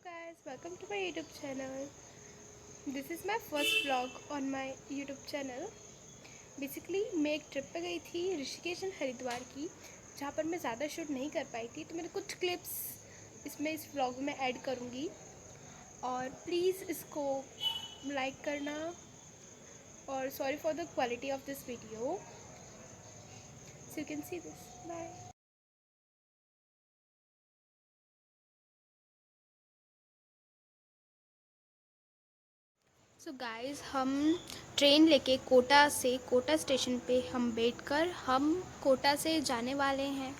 guys, welcome to my YouTube channel. This is my first vlog on my YouTube channel. Basically मैं एक trip पे गई थी Rishikesh and Haridwar की, जहाँ पर मैं ज़्यादा शूट नहीं कर पाई थी, तो मैंने कुछ क्लिप्स इसमें इस व्लॉग में ऐड करूँगी और प्लीज़ इसको लाइक करना और sorry for the quality of this video. So you can see this. Bye. So guys, हम ट्रेन लेके कोटा स्टेशन पे हम बैठकर हम कोटा से जाने वाले हैं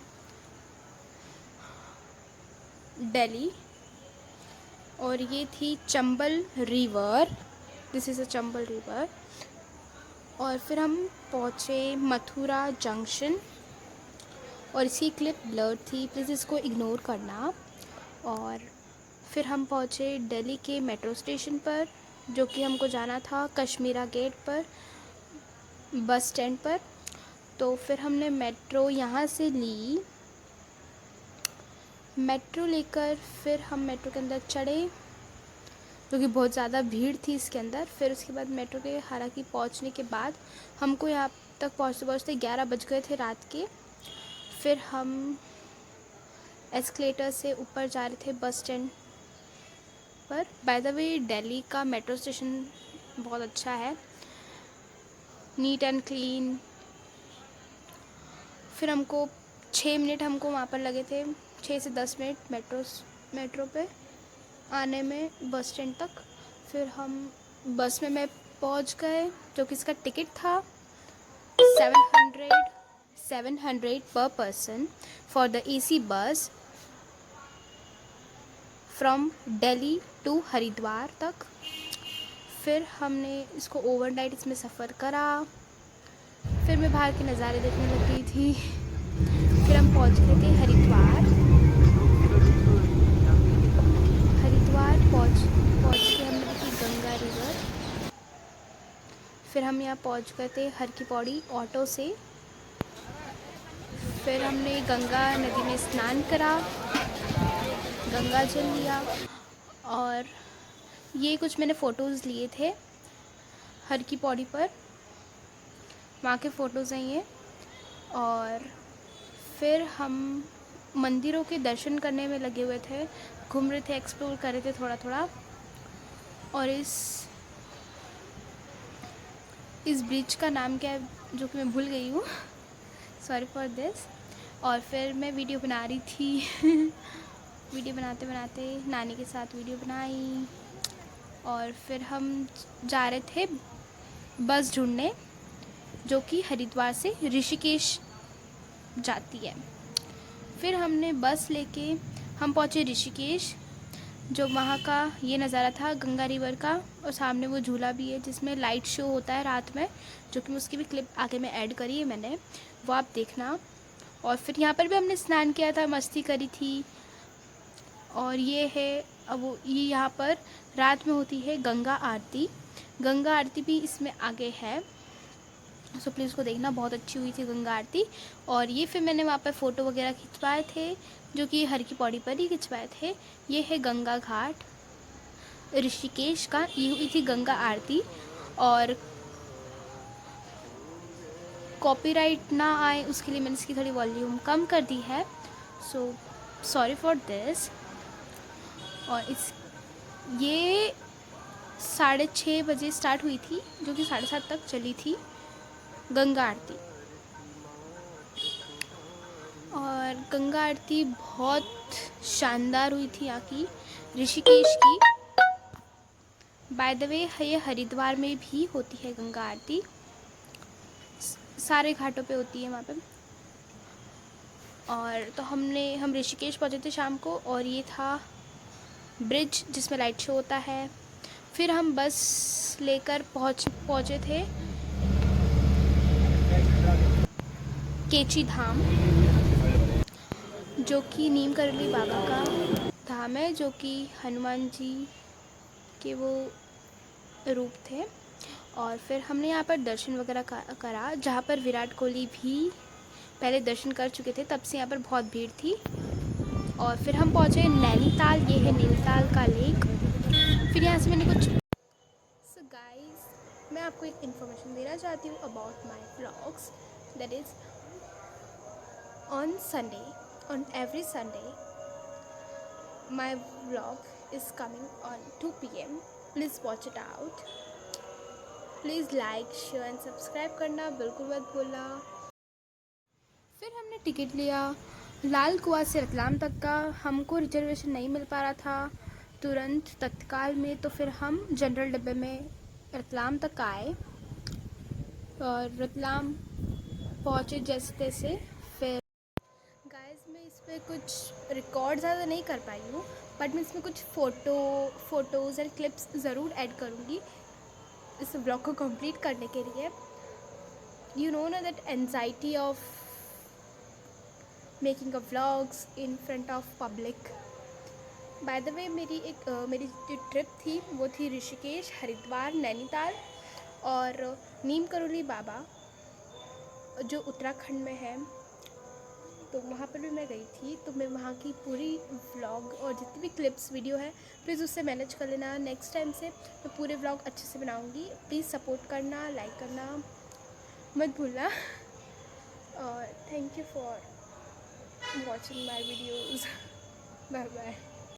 दिल्ली. और ये थी Chambal river. This is a Chambal river. और फिर हम पहुँचे मथुरा जंक्शन और इसकी क्लिप ब्लर थी, प्लीज़ इसको इग्नोर करना. और फिर हम पहुँचे दिल्ली के मेट्रो स्टेशन पर, जो कि हमको जाना था कश्मीरा गेट पर, बस स्टैंड पर. तो फिर हमने मेट्रो यहाँ से ली. मेट्रो लेकर फिर हम मेट्रो के अंदर चढ़े, क्योंकि बहुत ज़्यादा भीड़ थी इसके अंदर. फिर उसके बाद मेट्रो के हालांकि पहुँचने के बाद हमको यहाँ तक पहुँचते पहुँचते 11 बज गए थे रात के. फिर हम एस्केलेटर से ऊपर जा रहे थे बस स्टैंड पर. बाय द वे, दिल्ली का मेट्रो स्टेशन बहुत अच्छा है, नीट एंड क्लीन. फिर हमको 6 मिनट हमको वहाँ पर लगे थे, 6 से 10 मिनट मेट्रो पे आने में बस स्टैंड तक. फिर हम बस में मैं पहुँच गए, जो कि इसका टिकट था 700 पर पर्सन फॉर द AC बस फ्रॉम दिल्ली टू हरिद्वार तक. फिर हमने इसको ओवरनाइट इसमें सफ़र करा. फिर मैं बाहर के नज़ारे देखने लग गई थी. फिर हम पहुंच गए थे हरिद्वार पहुंच के हमने देखी गंगा रिवर. फिर हम यहाँ पहुंच गए थे हर की पौड़ी ऑटो से. फिर हमने गंगा नदी में स्नान करा, गंगा जल लिया. और ये कुछ मैंने फ़ोटोज़ लिए थे हर की पौड़ी पर, वहाँ के फ़ोटोज़ हैं ये. और फिर हम मंदिरों के दर्शन करने में लगे हुए थे, घूम रहे थे, एक्सप्लोर कर रहे थे थोड़ा थोड़ा. और इस ब्रिज का नाम क्या है जो कि मैं भूल गई हूँ, सॉरी फॉर दिस. और फिर मैं वीडियो बना रही थी वीडियो बनाते बनाते नानी के साथ वीडियो बनाई. और फिर हम जा रहे थे बस ढूंढने, जो कि हरिद्वार से ऋषिकेश जाती है. फिर हमने बस लेके हम पहुँचे ऋषिकेश, जो वहाँ का ये नज़ारा था गंगा रिवर का. और सामने वो झूला भी है जिसमें लाइट शो होता है रात में, जो कि उसकी भी क्लिप आगे में ऐड करी है मैंने, वो आप देखना. और फिर यहाँ पर भी हमने स्नान किया था, मस्ती करी थी. और ये है अब वो, ये यहाँ पर रात में होती है गंगा आरती. गंगा आरती भी इसमें आगे है, सो प्लीज़ को देखना, बहुत अच्छी हुई थी गंगा आरती. और ये फिर मैंने वहाँ पर फ़ोटो वगैरह खिंचवाए थे, जो कि हर की पौड़ी पर ही खिंचवाए थे. ये है गंगा घाट ऋषिकेश का. ये हुई थी गंगा आरती. और कॉपीराइट ना आए उसके लिए मैंने इसकी थोड़ी वॉल्यूम कम कर दी है, सो सॉरी फॉर दिस. और ये 6:30 बजे स्टार्ट हुई थी, जो कि 7:30 तक चली थी गंगा आरती. और गंगा आरती बहुत शानदार हुई थी यहाँ की, ऋषिकेश की. बाय द वे, ये हरिद्वार में भी होती है गंगा आरती, सारे घाटों पे होती है वहाँ पे. और तो हम ऋषिकेश पहुँचे थे शाम को, और ये था ब्रिज जिसमें लाइट शो होता है. फिर हम बस लेकर पहुँचे थे केची धाम, जो कि नीम करली बाबा का धाम है, जो कि हनुमान जी के वो रूप थे. और फिर हमने यहाँ पर दर्शन वगैरह करा, जहाँ पर विराट कोहली भी पहले दर्शन कर चुके थे, तब से यहाँ पर बहुत भीड़ थी. और फिर हम पहुँचे नैनीताल। ये है नैनीताल का लेक। फिर यहाँ से मैंने कुछ सो गाइस, मैं आपको एक इन्फॉर्मेशन देना चाहती हूँ about my vlogs. That is on Sunday, on every Sunday my vlog is coming on 2 PM। Please watch it out. Please like share and subscribe करना बिल्कुल मत भूलना। फिर हमने टिकट लिया लाल कुआं से रतलाम तक का। हमको रिजर्वेशन नहीं मिल पा रहा था तुरंत तत्काल में, तो फिर हम जनरल डब्बे में रतलाम तक आए और रतलाम पहुँचे जैसे तैसे। फिर गाइस, मैं इस पर कुछ रिकॉर्ड ज़्यादा नहीं कर पाई हूँ, बट मैं इसमें कुछ फ़ोटोज़ एंड क्लिप्स ज़रूर ऐड करूँगी इस ब्लॉग को कंप्लीट करने के लिए। यू नो ना that anxiety of making a vlogs in front of public. By the way, मेरी जो ट्रिप थी वो थी ऋषिकेश, हरिद्वार, नैनीताल और नीम करोली बाबा जो उत्तराखंड में है। तो वहाँ पर भी मैं गई थी। तो मैं वहाँ की पूरी व्लॉग और जितनी भी क्लिप्स वीडियो है प्लीज़ उससे मैनेज कर लेना। नेक्स्ट टाइम से मैं पूरे व्लॉग अच्छे से बनाऊँगी। प्लीज़ सपोर्ट करना, लाइक करना मत भूलना। और thank you for watching my videos. Bye bye.